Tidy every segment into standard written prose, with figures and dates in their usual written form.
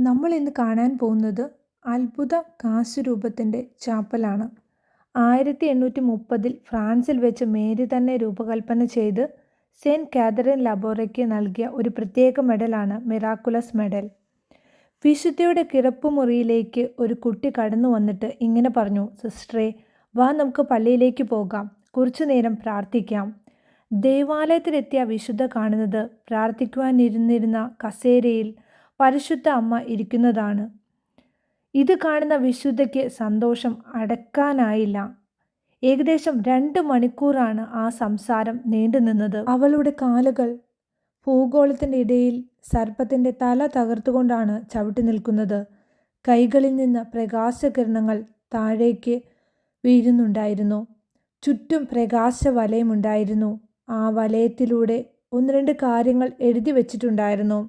നമ്മൾ ഇന്ന് കാണാൻ പോകുന്നത് അത്ഭുത കാശുരൂപത്തിൻ്റെ ചാപ്പലാണ്. 1830 ഫ്രാൻസിൽ വെച്ച് മേരി തന്നെ രൂപകൽപ്പന ചെയ്ത് സെയിൻറ്റ് കാതറിൻ ലബോറയ്ക്ക് നൽകിയ ഒരു പ്രത്യേക മെഡലാണ് മിറാക്കുലസ് മെഡൽ. വിശുദ്ധയുടെ കിടപ്പുമുറിയിലേക്ക് ഒരു കുട്ടി കടന്നു വന്നിട്ട് ഇങ്ങനെ പറഞ്ഞു, സിസ്റ്ററെ, വാ നമുക്ക് പള്ളിയിലേക്ക് പോകാം, കുറച്ചു നേരം പ്രാർത്ഥിക്കാം. ദേവാലയത്തിലെത്തിയ വിശുദ്ധ കാണുന്നത് പ്രാർത്ഥിക്കുവാനിരുന്നിരുന്ന കസേരയിൽ പരിശുദ്ധ അമ്മ ഇരിക്കുന്നതാണ്. ഇത് കാണുന്ന വിശുദ്ധയ്ക്ക് സന്തോഷം അടക്കാനായില്ല. ഏകദേശം 2 മണിക്കൂറാണ് ആ സംസാരം നീണ്ടുനിന്നത്. അവളുടെ കാലുകൾ ഭൂഗോളത്തിൻ്റെ ഇടയിൽ സർപ്പത്തിൻ്റെ തല തകർത്തുകൊണ്ടാണ് ചവിട്ടി നിൽക്കുന്നത്. കൈകളിൽ നിന്ന് പ്രകാശകിരണങ്ങൾ താഴേക്ക് വീഴുന്നുണ്ടായിരുന്നു. ചുറ്റും പ്രകാശ വലയമുണ്ടായിരുന്നു. ആ വലയത്തിലൂടെ 1-2 കാര്യങ്ങൾ എഴുതി വച്ചിട്ടുണ്ടായിരുന്നു.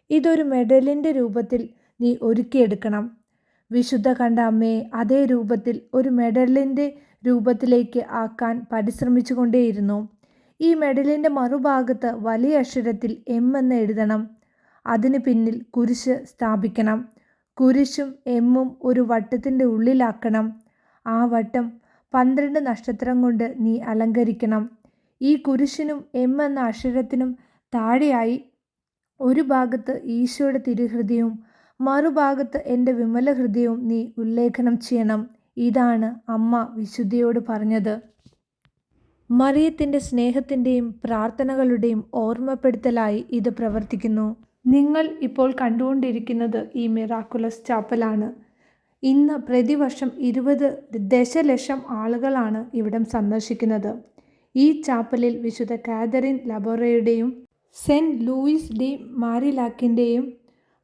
ഇതൊരു മെഡലിൻ്റെ രൂപത്തിൽ നീ ഒരുക്കിയെടുക്കണം. വിശുദ്ധ കണ്ട അമ്മയെ അതേ രൂപത്തിൽ ഒരു മെഡലിൻ്റെ രൂപത്തിലേക്ക് ആക്കാൻ പരിശ്രമിച്ചു കൊണ്ടേയിരുന്നു. ഈ മെഡലിൻ്റെ മറുഭാഗത്ത് വലിയ അക്ഷരത്തിൽ എം എന്ന് എഴുതണം. അതിന് പിന്നിൽ കുരിശ് സ്ഥാപിക്കണം. കുരിശും എമ്മും ഒരു വട്ടത്തിൻ്റെ ഉള്ളിലാക്കണം. ആ വട്ടം 12 നക്ഷത്രം കൊണ്ട് നീ അലങ്കരിക്കണം. ഈ കുരിശിനും എം എന്ന അക്ഷരത്തിനും താഴെയായി ഒരു ഭാഗത്ത് ഈശോയുടെ തിരുഹൃദയവും മറുഭാഗത്ത് എൻ്റെ വിമല ഹൃദയവും നീ ഉല്ലേഖനം ചെയ്യണം. ഇതാണ് അമ്മ വിശുദ്ധയോട് പറഞ്ഞത്. മറിയത്തിൻ്റെ സ്നേഹത്തിൻ്റെയും പ്രാർത്ഥനകളുടെയും ഓർമ്മപ്പെടുത്തലായി ഇത് പ്രവർത്തിക്കുന്നു. നിങ്ങൾ ഇപ്പോൾ കണ്ടുകൊണ്ടിരിക്കുന്നത് ഈ മിറാക്കുലസ് ചാപ്പലാണ്. ഇന്ന് പ്രതിവർഷം 20 ദശലക്ഷം ആളുകളാണ് ഇവിടം സന്ദർശിക്കുന്നത്. ഈ ചാപ്പലിൽ വിശുദ്ധ കാതറിൻ ലബോറയുടെയും സെൻറ്റ് ലൂയിസ് ഡി മാരിലാക്കിൻ്റെയും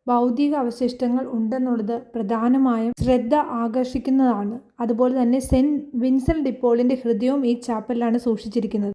ഭൗതിക അവശിഷ്ടങ്ങൾ ഉണ്ടെന്നുള്ളത് പ്രധാനമായും ശ്രദ്ധ ആകർഷിക്കുന്നതാണ്. അതുപോലെ തന്നെ സെൻറ്റ് വിൻസെൻ്റ് ഡി പോളിൻ്റെ ഹൃദയവും ഈ ചാപ്പലിലാണ് സൂക്ഷിച്ചിരിക്കുന്നത്.